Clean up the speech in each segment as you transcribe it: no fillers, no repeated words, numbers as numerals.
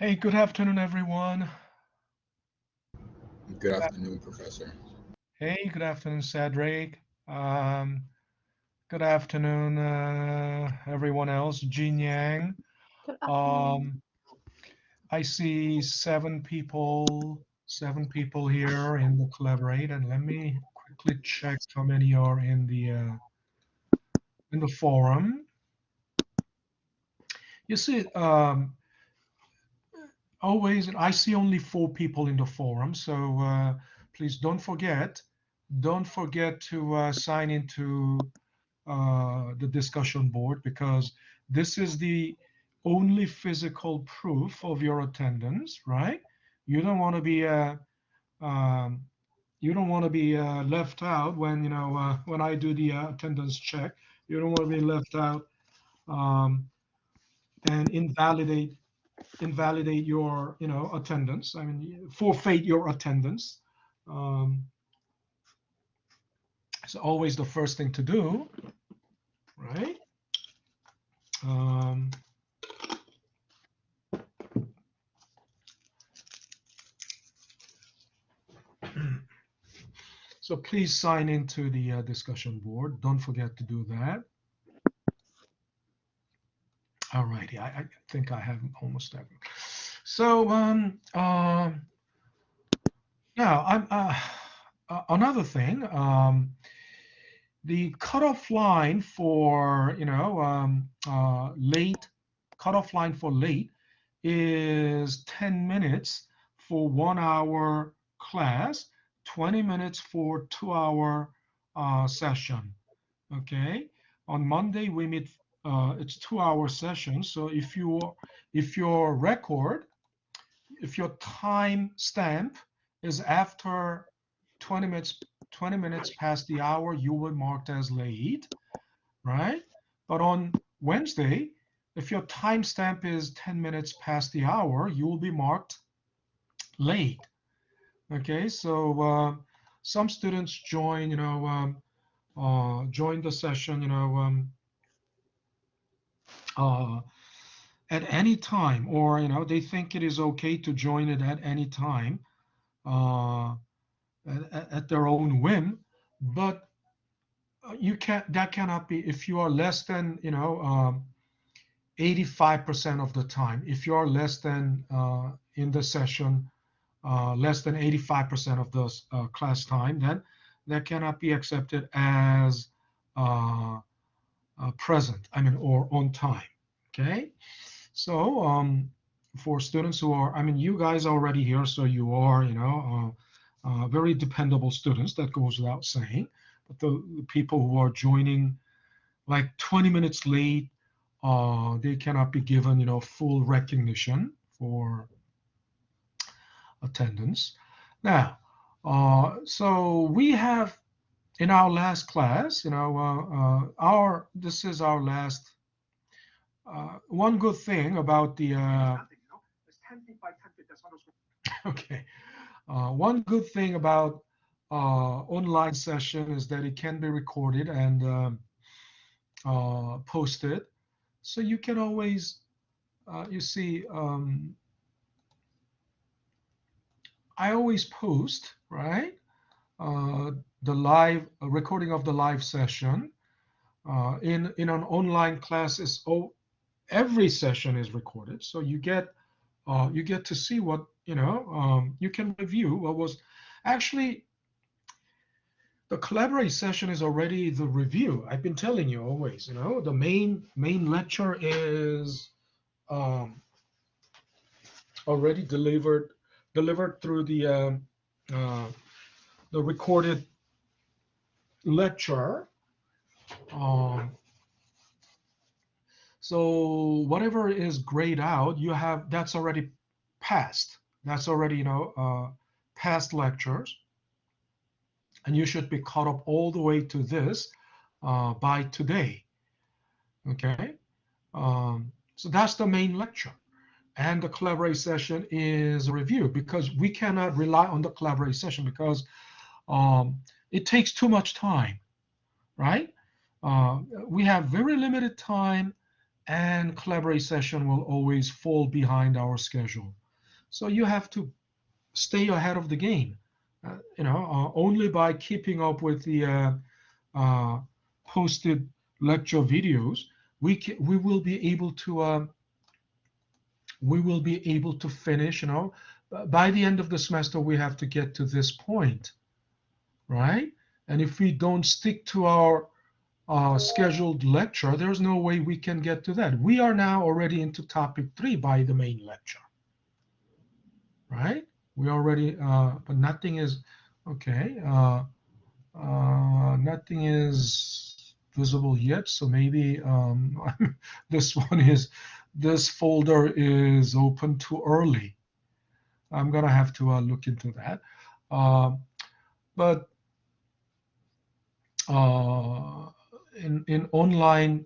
Hey, good afternoon, everyone. Good afternoon, Professor. Hey, good afternoon, Cedric. Um, Good afternoon, everyone else. Jin Yang. Good afternoon. Um, I see seven people here in the collaborate, and let me quickly check how many are in the forum. You see, always I see only four people in the forum, so please don't forget to sign into the discussion board because this is the only physical proof of your attendance, right? You don't want to be um, you don't want to be left out when I do the attendance check. You don't want to be left out um, and invalidate your attendance. I mean, forfeit your attendance. Um, it's always the first thing to do, right? Um, So please sign into the discussion board. Don't forget to do that. All righty, I think I have almost everything. So now another thing. The cutoff line for late cutoff line for late is 10 minutes for 1 hour class, 20 minutes for 2 hour session. Okay. On Monday we meet. It's 2 hour session. So if your record, if your time stamp is after 20 minutes 20 minutes past the hour, you will marked as late, right? But on Wednesday, if your timestamp is 10 minutes past the hour, you will be marked late. Okay, so some students join the session, uh, at any time, or they think it is okay to join it at any time, uh, at their own whim. But you can't. That cannot be if you are less than 85% of the time. If you are less than in the session, less than 85% of the class time, then that cannot be accepted as uh, present. I mean, or on time. Okay. So for students who are, I mean, you guys are already here, so you are, very dependable students. That goes without saying. But the people who are joining like 20 minutes late, they cannot be given, full recognition for attendance. Now, so we have in our last class, our this is our last. One good thing about the okay, one good thing about online session is that it can be recorded and posted, so you can always you see, I always post, right? Uh, the live recording of the live session in an online class is every session is recorded, so you get to see what you can review what was actually the collaborate session is already the review. I've been telling you always, the main lecture is um, already delivered through uh, the recorded lecture. Um, so whatever is grayed out, you have that's already passed. That's already past lectures, and you should be caught up all the way to this by today. Okay, so that's the main lecture. And the collaborate session is a review because we cannot rely on the collaborate session because it takes too much time, right? We have very limited time and Collaborate session will always fall behind our schedule. So you have to stay ahead of the game. Only by keeping up with the posted lecture videos, we will be able to finish. By the end of the semester, we have to get to this point, right? And if we don't stick to our scheduled lecture, there's no way we can get to that. We are now already into topic 3 by the main lecture, right? We already, but nothing is, okay, nothing is visible yet. So maybe this folder is open too early. I'm gonna have to look into that. But in online,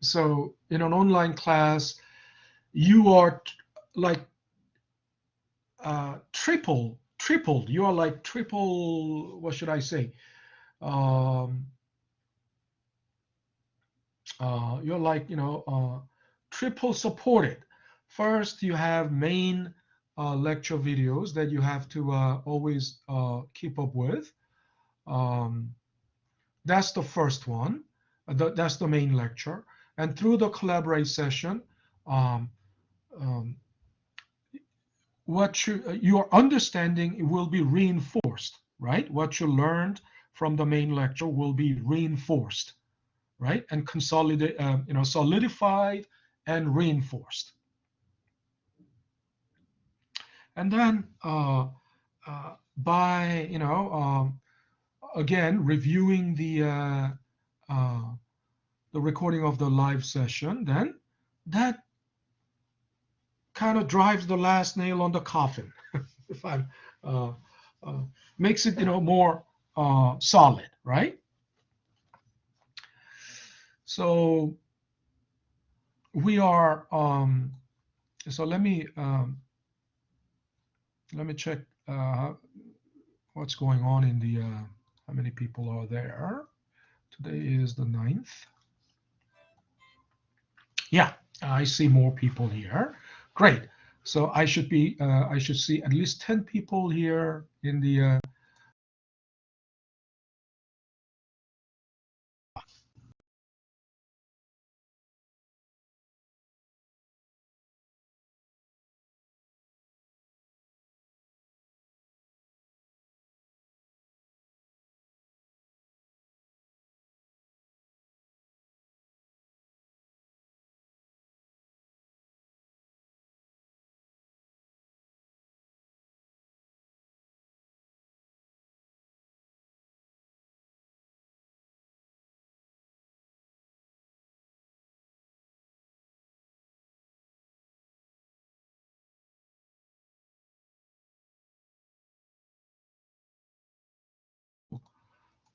so in an online class, you are like tripled. You are like triple. What should I say? Um, you're like triple supported. First, you have main lecture videos that you have to always keep up with. Um, that's the first one. That's the main lecture. And through the Collaborate session, um, um, what your understanding will be reinforced, right? What you learned from the main lecture will be reinforced, right? And solidified and reinforced. And then by again reviewing the recording of the live session, then that kind of drives the last nail on the coffin. If I'm uh, uh, makes it more solid, right? So we are. So let me check what's going on in the how many people are there. Today is the 9th. Yeah, I see more people here. Great. So I should see at least 10 people here in the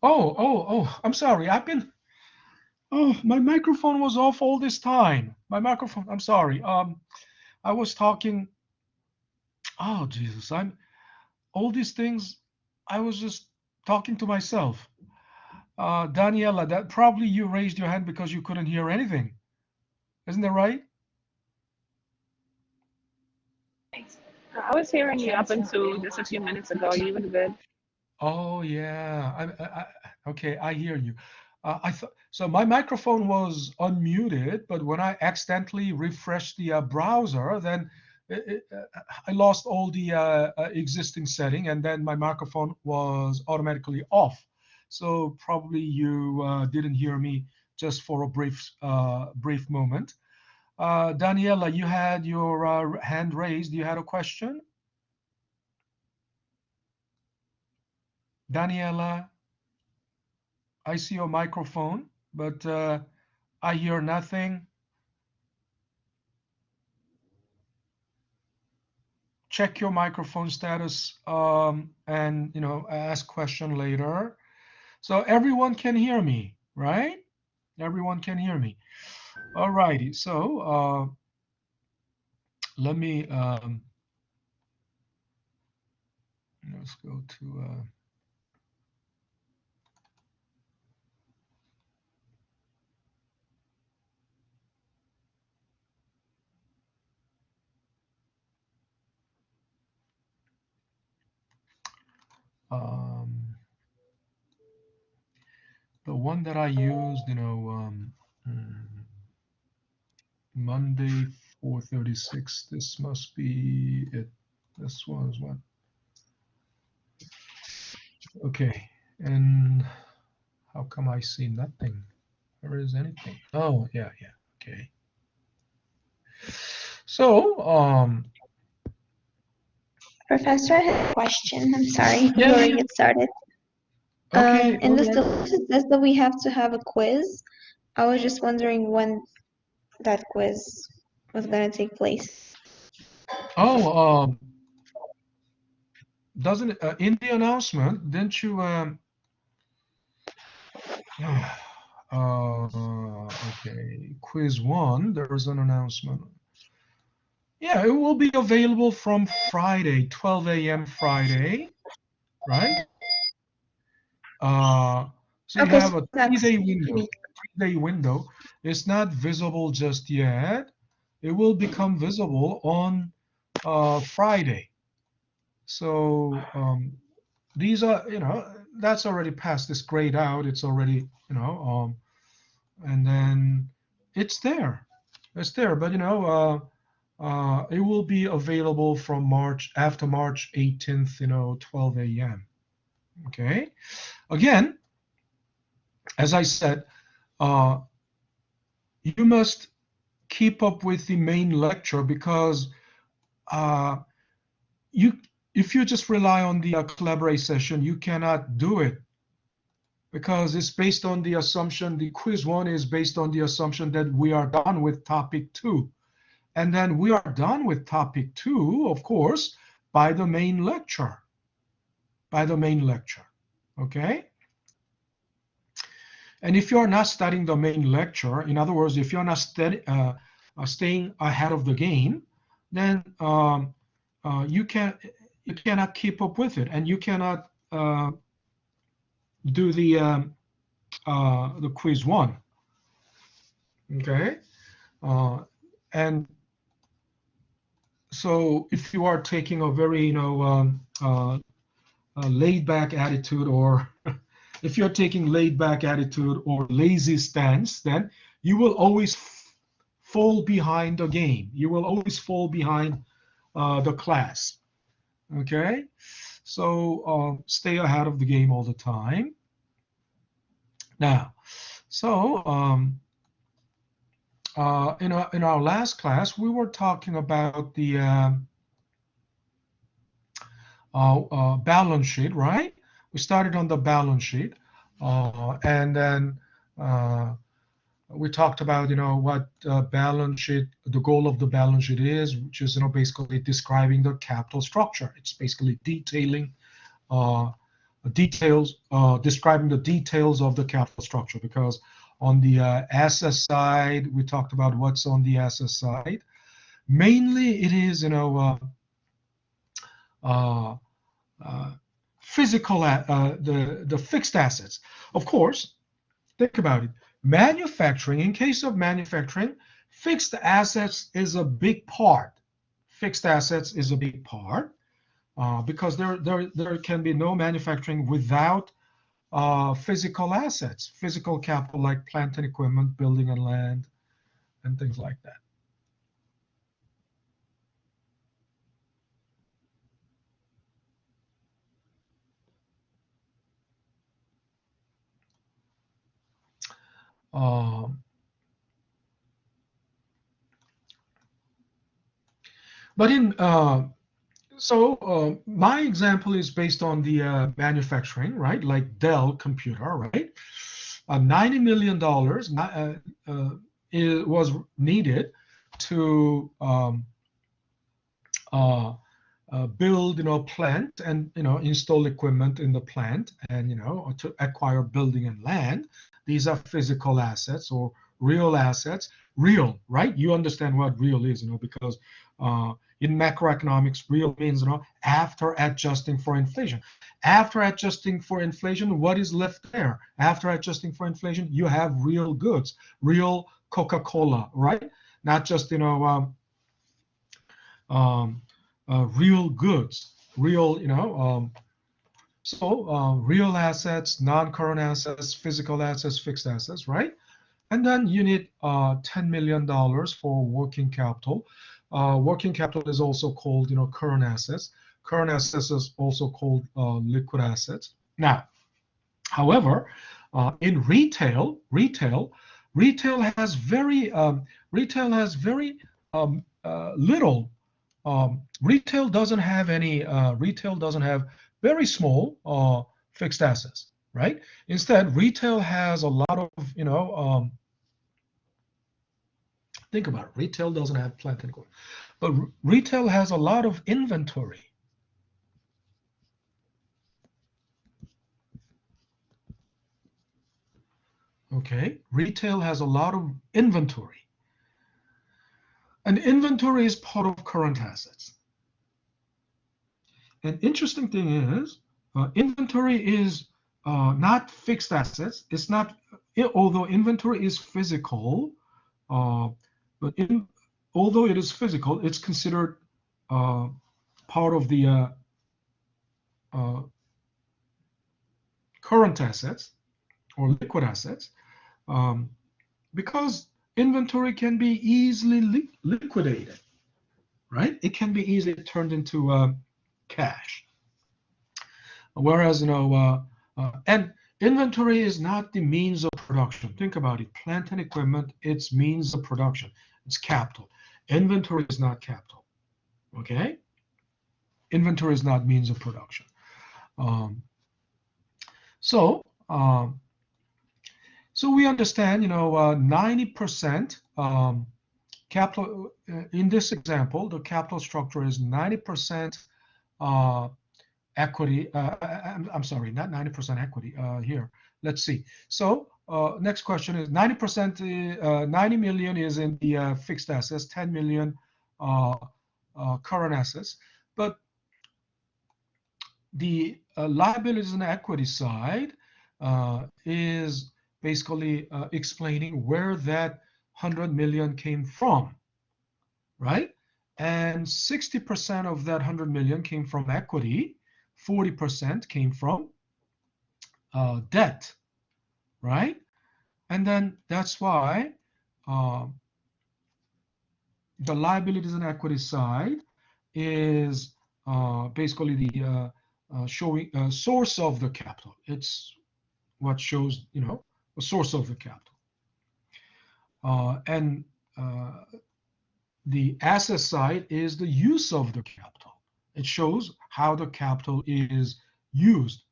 oh, I'm sorry. My microphone was off all this time. My microphone, I'm sorry. I was talking. Oh, Jesus. All these things, I was just talking to myself. Daniela, that probably you raised your hand because you couldn't hear anything. Isn't that right? I was hearing you up until just a few minutes ago. You were good. Oh yeah. Okay, I hear you. I thought so. My microphone was unmuted, but when I accidentally refreshed the browser, then I lost all the existing setting, and then my microphone was automatically off. So probably you didn't hear me just for a brief moment. Daniela, you had your hand raised. You had a question, Daniela. I see your microphone, but I hear nothing. Check your microphone status and ask question later. So everyone can hear me, right? Everyone can hear me. All righty. So let me let's go to the one that I used, Monday 436. This must be it. This was what? Okay. And how come I see nothing? Where is anything? Oh, yeah, yeah. Okay. So, Professor, I have a question. I'm sorry yeah, before we yeah. get started. Okay, In go the ahead. syllabus, it says that we have to have a quiz. I was just wondering when that quiz was going to take place. Oh, doesn't it, in the announcement, didn't you okay, quiz one, there's an announcement. Yeah, it will be available from Friday, 12 a.m. Friday, right? So you Okay, have so a next 3-day window. week. 3-day window. It's not visible just yet. It will become visible on Friday. So these are, that's already past this grade out. It's already, and then it's there. It's there. But it will be available from after March 18th, 12 a.m. Okay. Again, as I said, uh, you must keep up with the main lecture because uh, you if you just rely on the collaborate session, you cannot do it because it's based on the assumption, the quiz one is based on the assumption that we are done with topic two. And then we are done with topic two, of course, by the main lecture. By the main lecture. Okay? And if you're not studying the main lecture, in other words, if you're not staying ahead of the game, then you cannot keep up with it, and you cannot do the quiz one. Okay, and so if you are taking a very laid back attitude, or if you're taking laid back attitude or lazy stance, then you will always fall behind the game. You will always fall behind the class. Okay, so stay ahead of the game all the time. Now, so in our last class, we were talking about the balance sheet, right? We started on the balance sheet, and then we talked about what balance sheet, the goal of the balance sheet is, which is basically describing the capital structure. It's basically detailing describing the details of the capital structure, because on the asset side, we talked about what's on the asset side. Mainly, it is physical the fixed assets. Of course, think about it. Manufacturing, in case of manufacturing, fixed assets is a big part. Fixed assets is a big part because there can be no manufacturing without physical assets, physical capital like plant and equipment, building and land, and things like that. Um, but in my example is based on the manufacturing, right? Like Dell computer, right? $90 million was needed to build, plant and, install equipment in the plant and, to acquire building and land. These are physical assets or real assets. Real, right? You understand what real is, because in macroeconomics, real means, after adjusting for inflation. After adjusting for inflation, what is left there? After adjusting for inflation, you have real goods, real Coca-Cola, right? Not just, real goods, real, So real assets, non-current assets, physical assets, fixed assets, right? And then you need $10 million for working capital. Working capital is also called, current assets. Current assets is also called liquid assets. Now, however, in retail has very little. Retail doesn't have very small fixed assets, right? Instead, retail has a lot of, think about it. Retail doesn't have plant and equipment, but retail has a lot of inventory. Okay, retail has a lot of inventory. And inventory is part of current assets. An interesting thing is, inventory is not fixed assets. It's not, although inventory is physical, but although it is physical, it's considered part of the current assets or liquid assets, because inventory can be easily liquidated, right? It can be easily turned into cash. Whereas, and inventory is not the means of production. Think about it. Plant and equipment, it's means of production. It's capital. Inventory is not capital. Okay? Inventory is not means of production. So we understand, 90% capital, in this example, the capital structure is 90% equity. I'm sorry, not 90% equity here. Let's see. So next question is 90%, 90 million is in the fixed assets, 10 million current assets. But the liabilities and equity side is basically explaining where that 100 million came from, right? And 60% of that 100 million came from equity, 40% came from debt, right? And then that's why the liabilities and equity side is basically the showing source of the capital. It's what shows, a source of the capital. And the asset side is the use of the capital. It shows how the capital is used,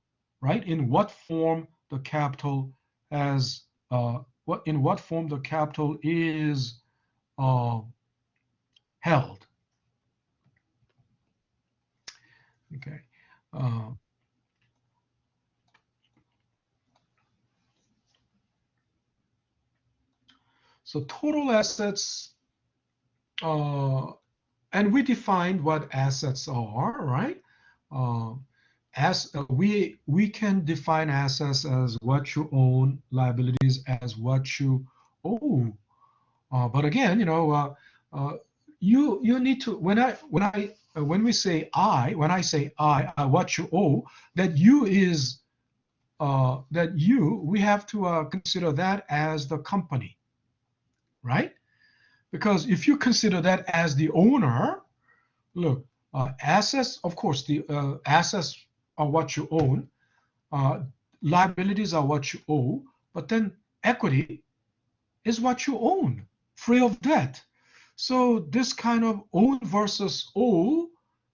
right? In what form the capital has, in what form the capital is held. Okay. So total assets, and we defined what assets are, right? We can define assets as what you own, liabilities as what you owe. But again, you need to, when I say what you owe, we have to consider that as the company, right? Because if you consider that as the owner, look, assets, of course, the assets are what you own, liabilities are what you owe, but then equity is what you own, free of debt. So this kind of own versus owe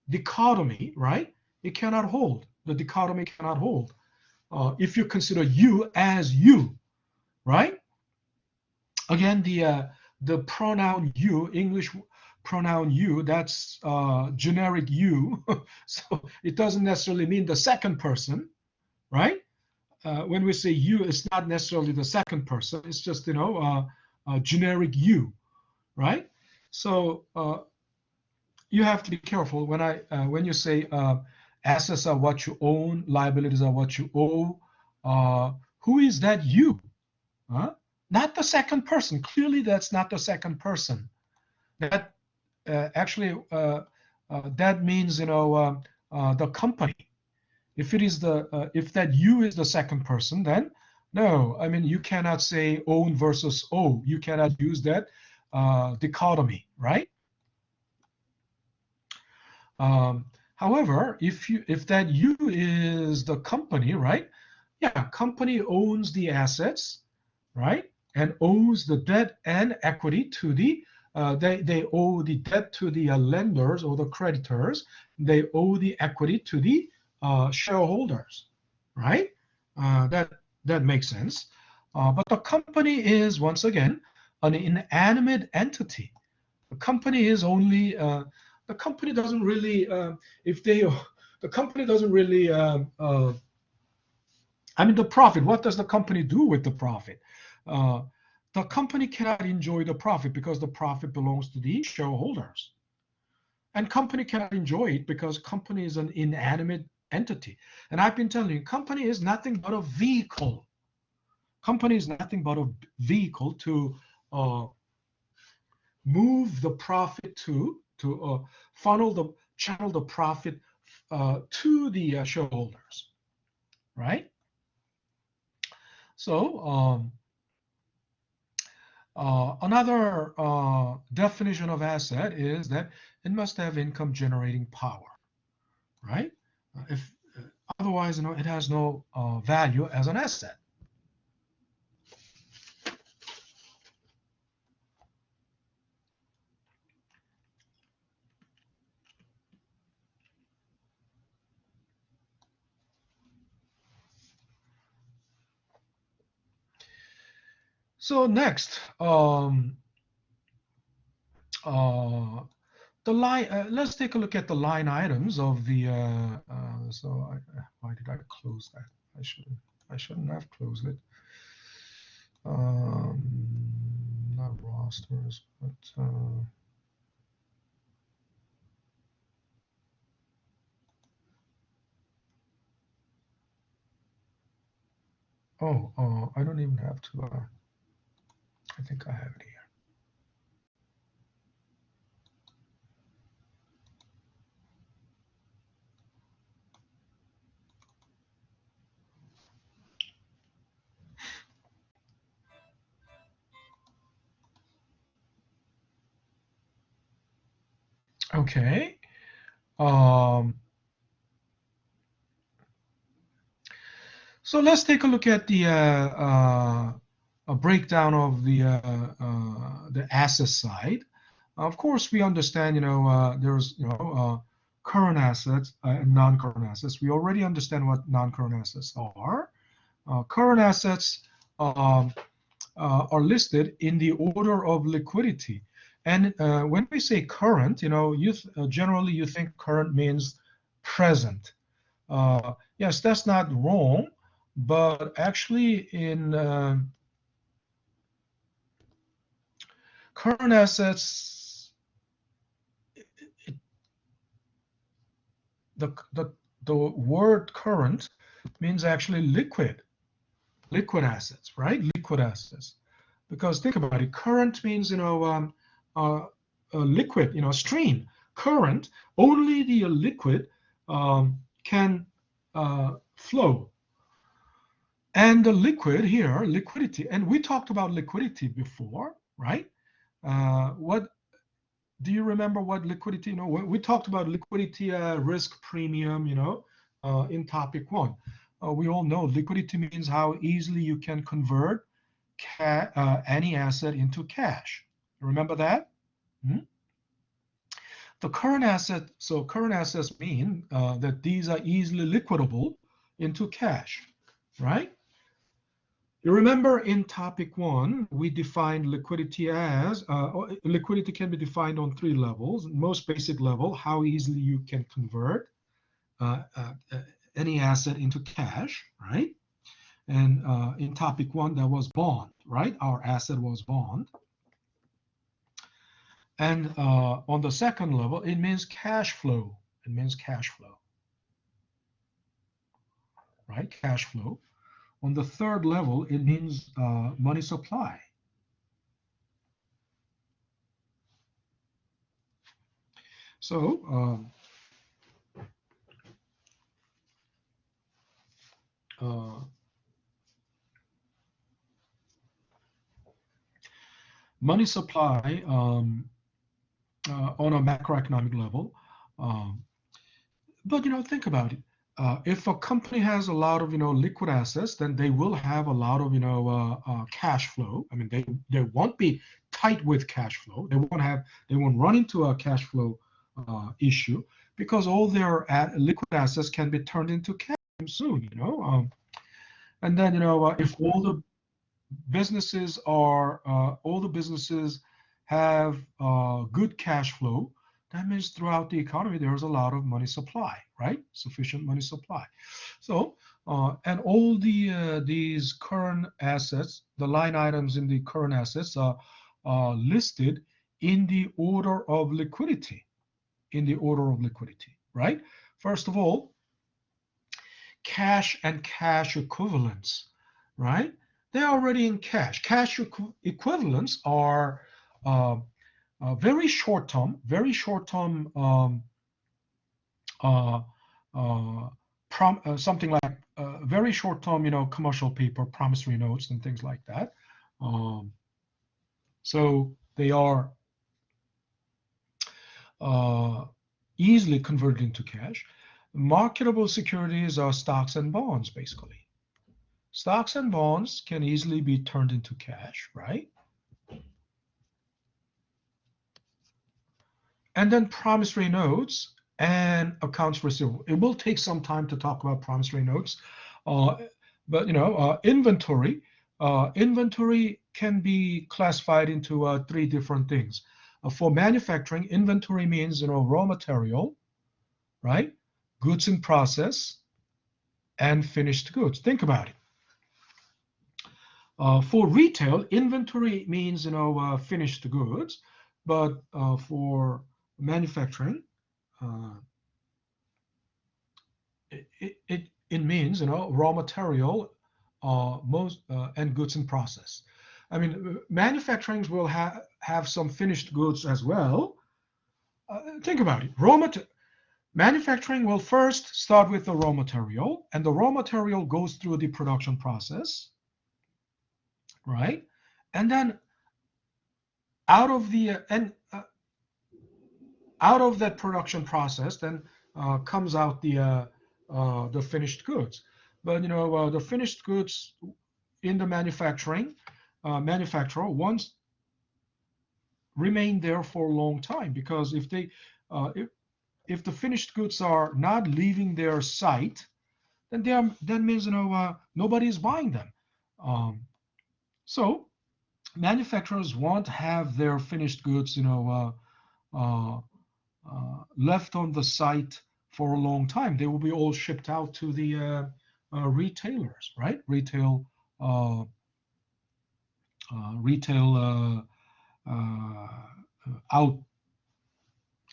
dichotomy, right? It cannot hold. The dichotomy cannot hold. If you consider you as you, right? Again, the pronoun you, English pronoun you, that's generic you. So it doesn't necessarily mean the second person, right? When we say you, it's not necessarily the second person. It's just, generic you, right? So you have to be careful when you say assets are what you own, liabilities are what you owe. Who is that you? Huh? Not the second person. Clearly, that's not the second person. That actually that means the company. if it is if that you is the second person, then no, I mean, you cannot say own versus owe. You cannot use that dichotomy, right? However, if that you is the company, right? Yeah, company owns the assets, right? And owes the debt and equity to the they owe the debt to the lenders or the creditors. They owe the equity to the shareholders, right? That makes sense. But the company is once again an inanimate entity. The company is only the company doesn't really if they the company doesn't really I mean, the profit, what does the company do with the profit? Uh, the company cannot enjoy the profit because the profit belongs to the shareholders. And company cannot enjoy it because company is an inanimate entity. And I've been telling you, company is nothing but a vehicle. Company is nothing but a vehicle to uh, move the profit to channel the profit to the shareholders, right? So another definition of asset is that it must have income generating power, right? If otherwise, it has no value as an asset. So next, the line. Let's take a look at the line items of the. Why did I close that? I shouldn't. I shouldn't have closed it. Not rosters, but. I don't even have to. I think I have it here. Okay. So let's take a look at the a breakdown of the asset side. Of course, we understand, there's, current assets and non-current assets. We already understand what non-current assets are. Current assets are listed in the order of liquidity. And when we say current, generally you think current means present. Yes, that's not wrong, but actually in current assets, it, the word current means actually liquid assets, right? Liquid assets. Because think about it, current means, a liquid, stream. Current, only the liquid can flow. And the liquid here, liquidity, and we talked about liquidity before, right? What do you remember what liquidity, we talked about liquidity risk premium, in topic one. We all know liquidity means how easily you can convert any asset into cash. Remember that? Hmm? The current asset, so current assets mean that these are easily liquidable into cash, right? You remember in topic one, we defined liquidity as, liquidity can be defined on three levels. Most basic level, how easily you can convert any asset into cash, right? And in topic one, that was bond, right? Our asset was bond. And on the second level, it means cash flow. It means cash flow, right? Cash flow. On the third level, it means money supply. So uh, money supply on a macroeconomic level. Um, but think about it. If a company has a lot of liquid assets, then they will have a lot of cash flow. I mean, they won't be tight with cash flow. They won't run into a cash flow issue because all their liquid assets can be turned into cash soon. And then if all the businesses have good cash flow, that means throughout the economy there's a lot of money supply, right? Sufficient money supply. So and all these current assets, the line items in the current assets are listed in the order of liquidity, right? First of all, cash and cash equivalents, right? They're already in cash. Cash equivalents are very short-term, uh, something like very short-term, commercial paper, promissory notes, and things like that. So they are easily converted into cash. Marketable securities are stocks and bonds, basically. Stocks and bonds can easily be turned into cash, right? And then promissory notes and accounts receivable. It will take some time to talk about promissory notes, but inventory. Inventory can be classified into three different things. For manufacturing, inventory means raw material, right? Goods in process and finished goods. Think about it. For retail, inventory means finished goods, but for manufacturing, it means raw material, and goods in process. I mean, manufacturing will have some finished goods as well. Think about it. Manufacturing will first start with the raw material, and the raw material goes through the production process, right? And then out of that production process, then comes out the finished goods. But the finished goods in the manufacturer wants remain there for a long time, because if the finished goods are not leaving their site, then that means nobody is buying them. So manufacturers won't have their finished goods left on the site for a long time. They will be all shipped out to the retailers, right? Retail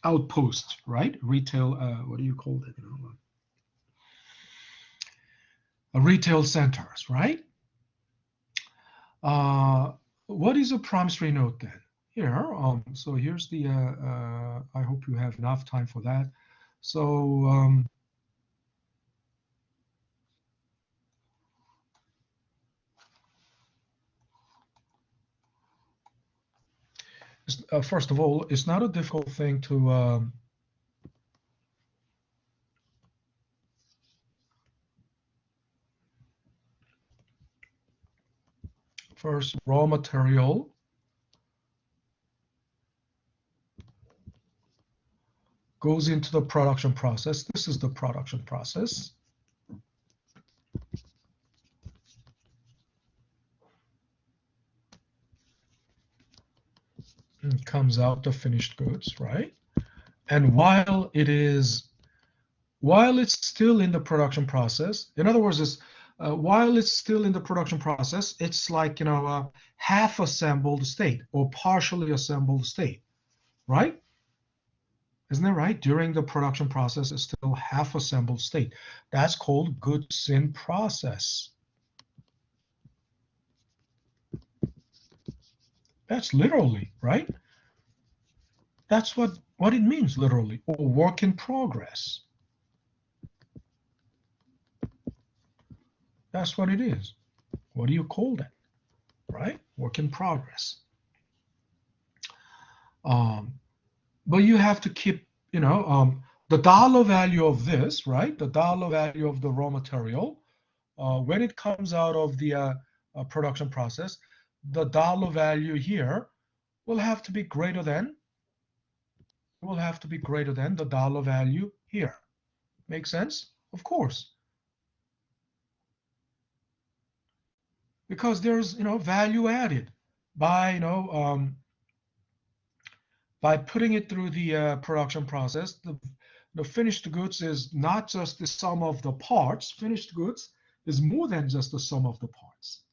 outposts, right? Retail, what do you call it? Retail centers, right? What is a promissory note then? Here, so here's the, I hope you have enough time for that. So first of all, it's not a difficult thing to first, raw material goes into the production process. This is the production process. And comes out the finished goods, right? And while it's still in the production process, in other words, while it's still in the production process, it's like a half assembled state or partially assembled state, right? Isn't that right? During the production process, it's still half assembled state. That's called goods in process. That's literally, right? That's what it means literally, or work in progress. That's what it is. What do you call that? Right? Work in progress. But you have to keep, the dollar value of this, right? The dollar value of the raw material, when it comes out of the production process, the dollar value here will have to be greater than the dollar value here. Make sense? Of course. Because there's, value added by, by putting it through the production process. The finished goods is not just the sum of the parts. Finished goods is more than just the sum of the parts.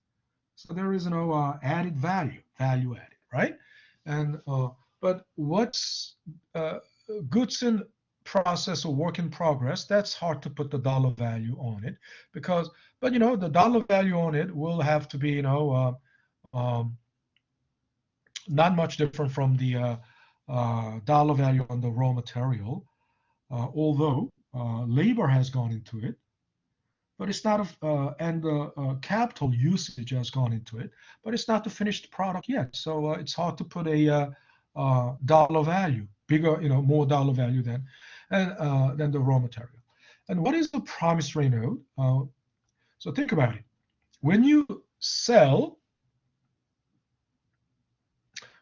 So there is no added value added, right? And but what's goods in process or work in progress, that's hard to put the dollar value on it, because, but the dollar value on it will have to be not much different from the dollar value on the raw material, although labor has gone into it, but it's not and the capital usage has gone into it, but it's not the finished product yet. So it's hard to put a dollar value, bigger, more dollar value than the raw material. And what is the promissory note? So think about it. When you sell,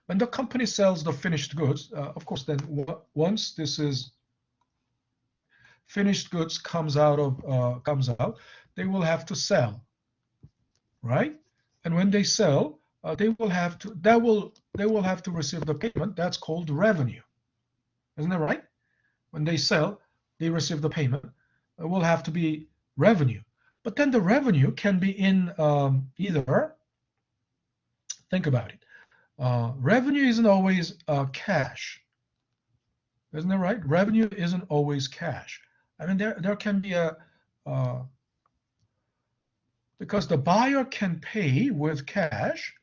when the company sells the finished goods, of course, then once this is finished goods comes out, they will have to sell, right? And when they sell, they will have to receive the payment. That's called revenue, isn't that right? When they sell, they receive the payment. It will have to be revenue. But then the revenue can be in either. Think about it. Revenue isn't always cash, isn't that right? Revenue isn't always cash. I mean, there can be because the buyer can pay with cash,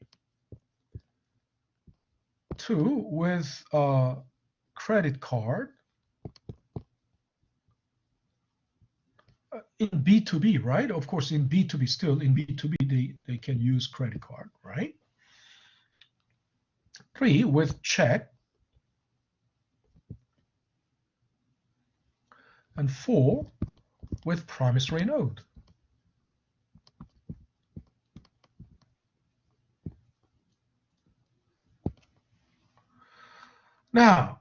too, with a credit card. In B2B, right? Of course, in B2B, still in B2B, they can use credit card, right? 3, with check. And 4, with promissory note. Now,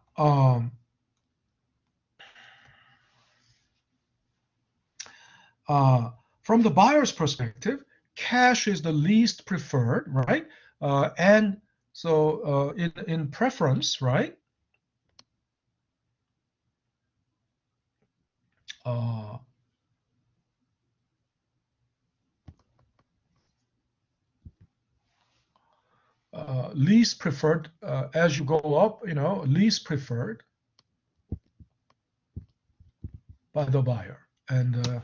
from the buyer's perspective, cash is the least preferred, right? And so in preference, right? Least preferred, as you go up, least preferred by the buyer. And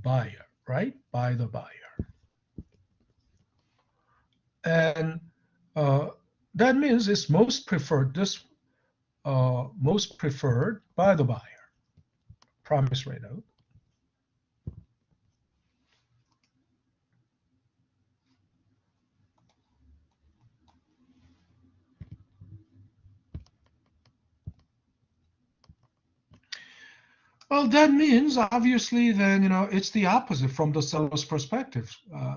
buyer, right? By the buyer. And that means it's most preferred, most preferred by the buyer. Promissory note. Well, that means obviously then, it's the opposite from the seller's perspective.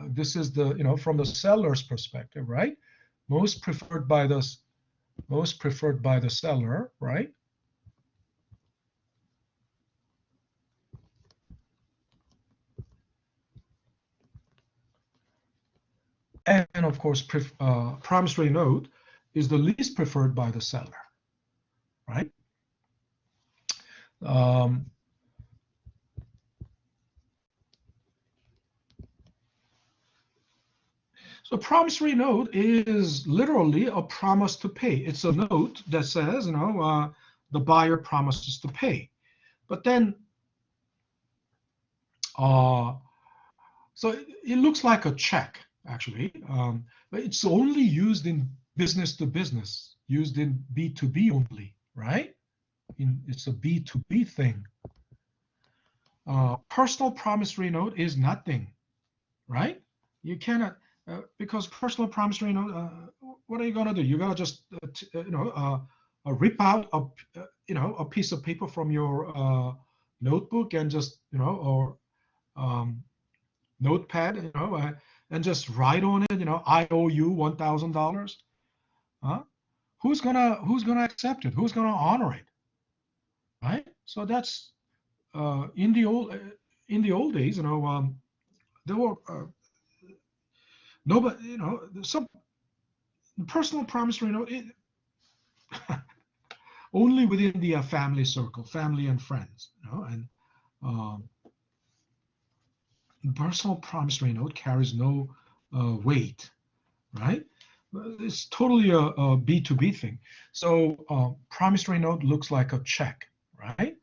This is the, from the seller's perspective, right? Most preferred by the seller, right? And of course, promissory note is the least preferred by the seller, right? So promissory note is literally a promise to pay. It's a note that says, the buyer promises to pay. But then, So it looks like a check, actually, but it's only used in business to business, used in B2B only, right? It's a B2B thing. Personal promissory note is nothing, right? You cannot, because personal promissory note, what are you gonna do? You're gonna just, rip out a piece of paper from your notebook and just, or notepad, and just write on it, I owe you $1,000. Huh? Who's gonna accept it? Who's gonna honor it? Right? So that's in the old days, there were nobody, some personal promissory note only within the family circle, family and friends, and um, personal promissory note carries no weight, right? It's totally a B2B thing. So promissory note looks like a check, right?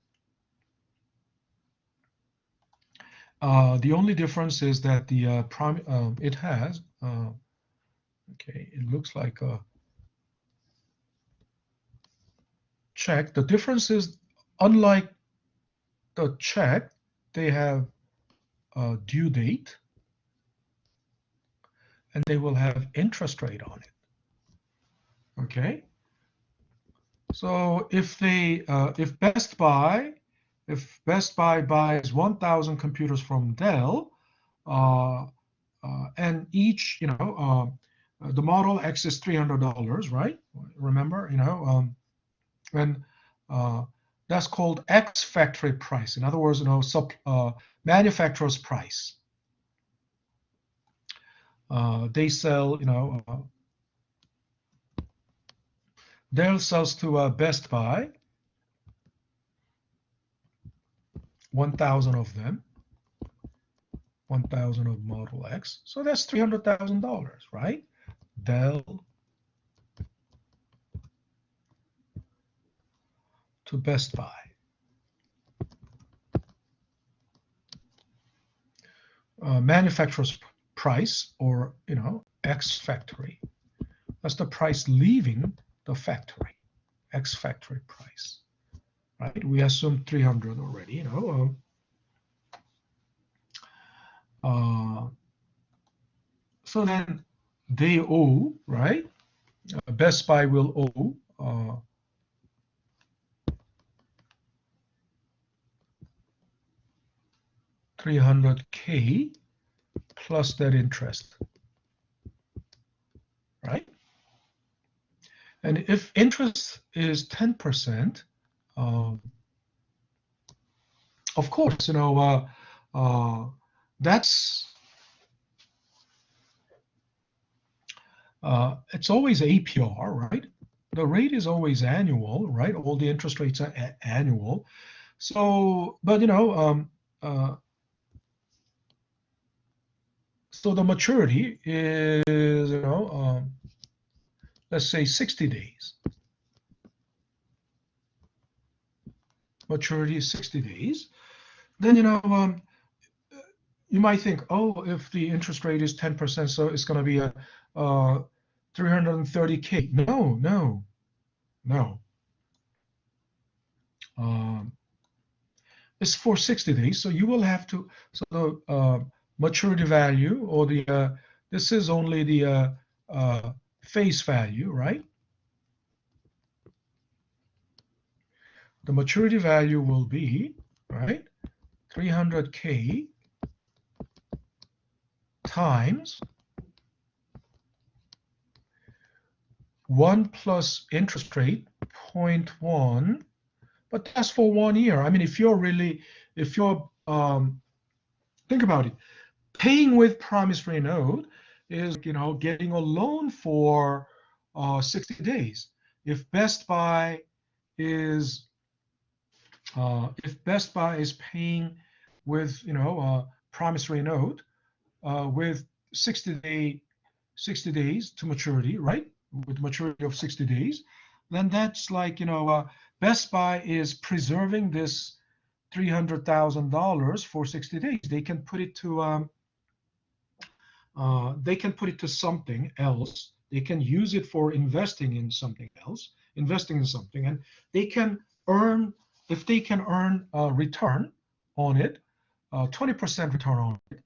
The only difference is that the it has okay, it looks like a check. The difference is, unlike the check, they have a due date and they will have interest rate on it. Okay. So if Best Buy buys 1,000 computers from Dell, and each, the Model X is $300, right? Remember, and that's called X factory price. In other words, manufacturer's price. They sell, Dell sells to Best Buy 1,000 of them, 1,000 of Model X. So that's $300,000, right? Dell to Best Buy. Manufacturer's price, or X factory. That's the price leaving the factory. X factory price, right? We assumed 300 already. So then they owe, right? Best Buy will owe 300K plus that interest, right? And if interest is 10%, of course, that's it's always APR, right? The rate is always annual, right? All the interest rates are annual. So, but so the maturity is, let's say 60 days. Maturity is 60 days. Then, you might think, oh, if the interest rate is 10%, so it's going to be a 330K. No. It's for 60 days, so you will have to. So the maturity value, or the this is only the face value, right? The maturity value will be, right, 300K times 1 plus interest rate 0.1, but that's for 1 year. I mean, if you're think about it, paying with promissory note is, getting a loan for 60 days. If Best Buy is paying with, promissory note with 60 days to maturity, right? With maturity of 60 days, then that's like, Best Buy is preserving this $300,000 for 60 days. They can put it to they can put it to something else. They can use it for investing in something else, investing in something, and they can earn, if they can earn a return on it, 20% return on it,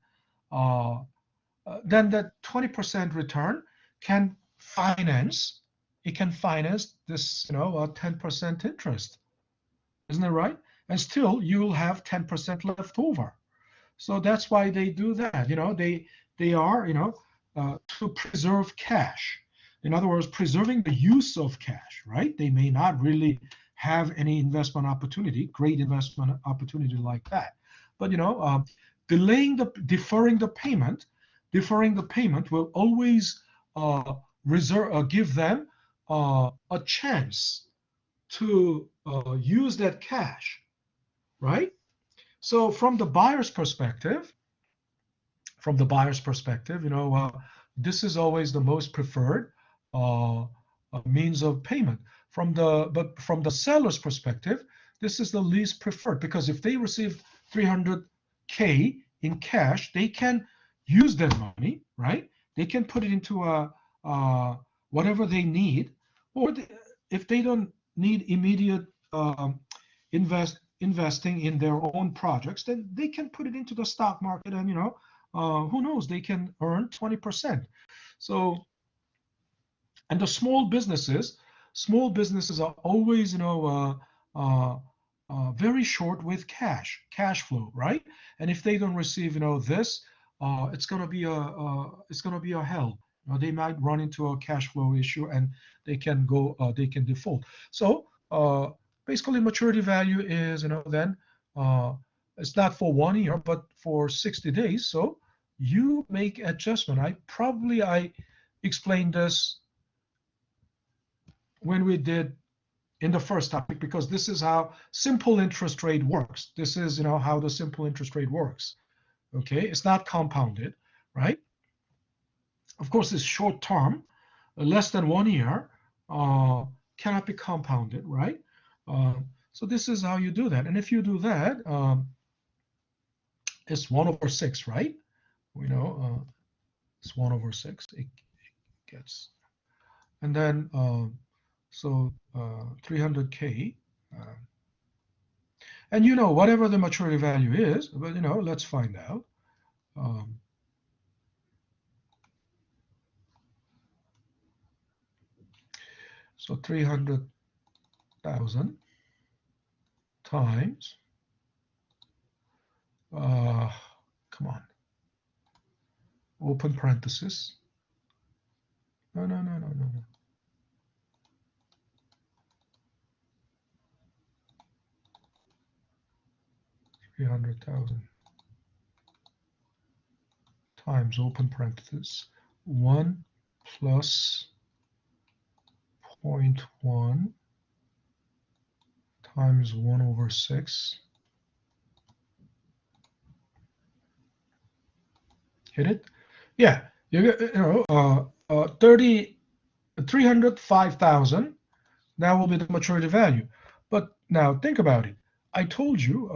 then that 20% return can finance, it can finance this, 10% interest. Isn't that right? And still you'll have 10% left over. So that's why they do that. They are, to preserve cash. In other words, preserving the use of cash, right? They may not really have any investment opportunity, great investment opportunity like that. But deferring the payment will always give them a chance to use that cash, right? So from the buyer's perspective, this is always the most preferred means of payment. But from the seller's perspective, this is the least preferred, because if they receive 300K in cash, they can use that money, right? They can put it into whatever they need, or if they don't need immediate investing in their own projects, then they can put it into the stock market, and who knows, they can earn 20%. So, and the small businesses are always very short with cash flow, right? And if they don't receive this, it's gonna be a hell. They might run into a cash flow issue, and they can default. So basically, maturity value is then it's not for 1 year, but for 60 days. So you make adjustment. I explained this when we did in the first topic, because this is how simple interest rate works. This is how the simple interest rate works. Okay, it's not compounded, right? Of course, it's short term, less than 1 year, cannot be compounded, right? So this is how you do that. And if you do that, it's 1/6, right? It's 1/6. It gets, and then so 300K, and whatever the maturity value is, but let's find out. So 300,000 times, come on, open parenthesis. No. 300,000 times open parenthesis 1 plus 0.1 times 1/6. Hit it? Yeah, 305,000. That will be the maturity value. But now think about it. I told you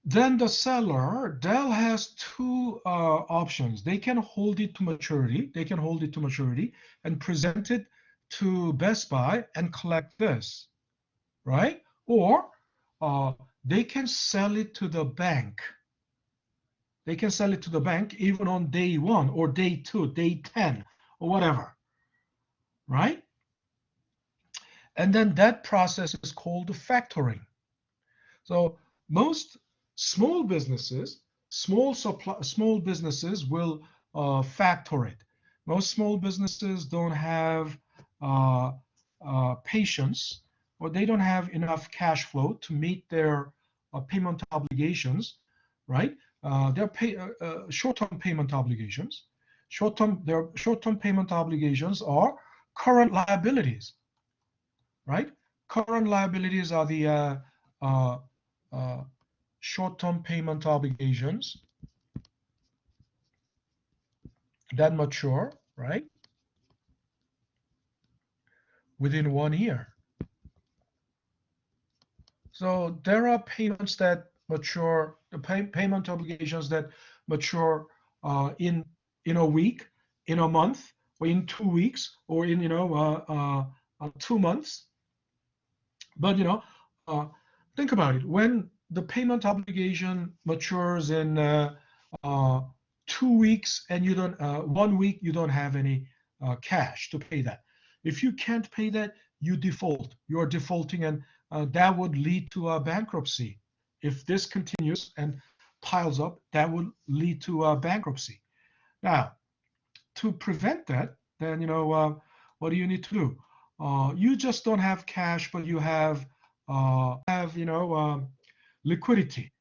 then the seller, Dell has two options. They can hold it to maturity. And present it to Best Buy and collect this, right? Or they can sell it to the bank. They can sell it to the bank even on day 1 or day 2, day 10, or whatever, right? And then that process is called factoring. So most small businesses will factor it. Most small businesses don't have patience, or they don't have enough cash flow to meet their payment obligations, right? Their short-term payment obligations. Their short-term payment obligations are current liabilities, right? Current liabilities are the short-term payment obligations that mature, right, within 1 year. So there are payments that mature, the payment obligations that mature in a week, in a month, or in 2 weeks, or in 2 months. But uh, think about it. When the payment obligation matures in uh, 2 weeks, and you don't 1 week, you don't have any cash to pay that. If you can't pay that, you default. You are defaulting, and that would lead to a bankruptcy. If this continues and piles up, that would lead to a bankruptcy. Now, to prevent that, then what do you need to do? You just don't have cash, but you have liquidity,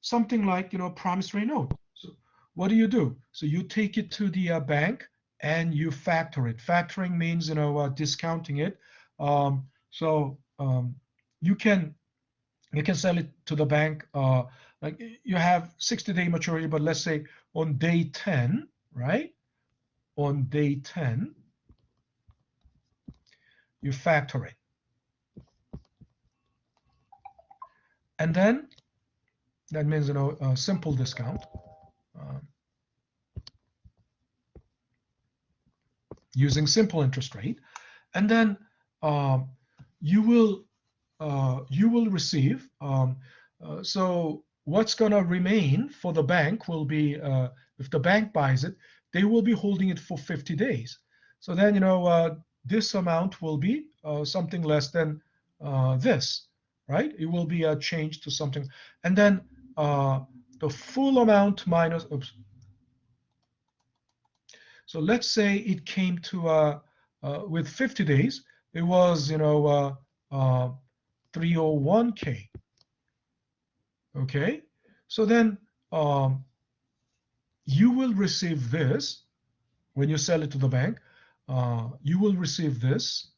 something like promissory note. So what do? So you take it to the bank and you factor it. Factoring means discounting it. So you can sell it to the bank. Like you have 60-day maturity, but let's say on day 10, right? On day 10, you factor it. And then that means, a simple discount using simple interest rate. And then you will receive. So what's going to remain for the bank will be, if the bank buys it, they will be holding it for 50 days. So then, this amount will be something less than this, right? It will be changed to something. And then the full amount minus, oops. So let's say it came to, with 50 days, it was, 301K. Okay. So then you will receive this when you sell it to the bank. You will receive this.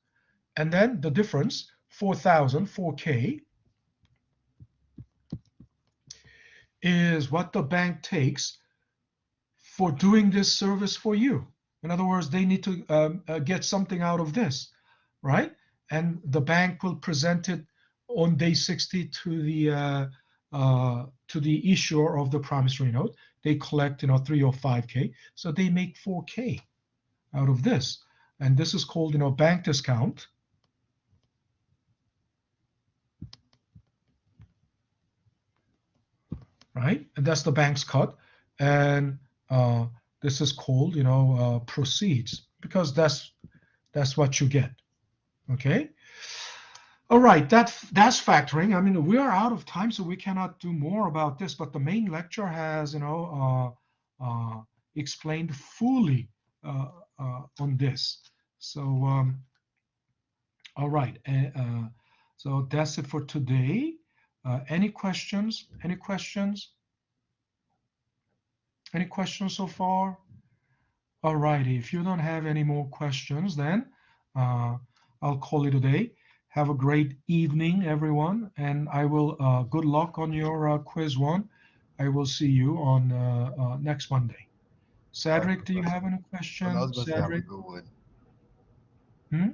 And then the difference, 4K, is what the bank takes for doing this service for you. In other words, they need to get something out of this, right? And the bank will present it on day 60 to the issuer of the promissory note. They collect 305K, so they make 4K out of this, and this is called bank discount. Right, and that's the bank's cut, and this is called proceeds, because that's what you get. Okay. All right, that's factoring. I mean, we are out of time, so we cannot do more about this, but the main lecture has explained fully on this. So all right, so that's it for today. Any questions? Any questions so far? All righty, if you don't have any more questions, then I'll call it a day. Have a great evening, everyone, and I will good luck on your quiz one. I will see you on next Monday. Cedric, do you have any questions? I was going to say have a Cedric? good one. Hmm?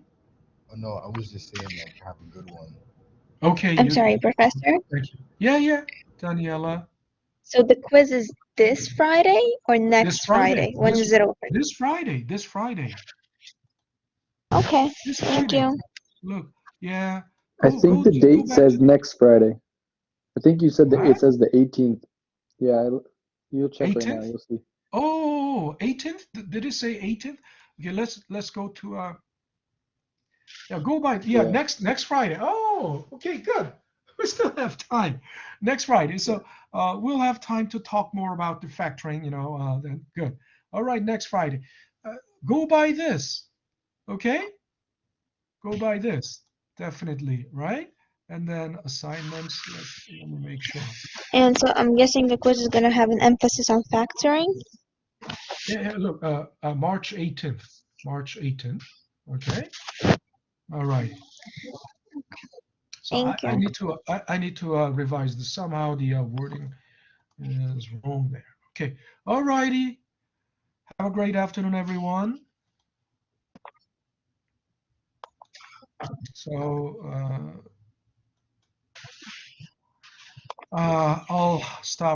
Oh, no, I was just saying like have a good one. Okay. I'm sorry, Professor. Thank you. Yeah, Daniela. So the quiz is this Friday or next This Friday. When is it open? This Friday. This Friday. Okay, This thank Friday. you. Look, yeah. I think the date says next Friday. I think you said that it says the 18th. Yeah, you'll check right now. 18th? You'll see. Oh, 18th? Did it say 18th? Okay, let's go to yeah, go by next Friday. Oh, okay, good. We still have time. Next Friday. So we'll have time to talk more about the factoring, then good. All right, next Friday. Go by this. Okay? Go by this. Definitely, right? And then assignments, let me make sure. And so I'm guessing the quiz is going to have an emphasis on factoring? Yeah, look, March 18th. March 18th. Okay. All right. So Thank you. I need to revise this. Somehow the wording is wrong there. Okay. All righty. Have a great afternoon, everyone. So I'll start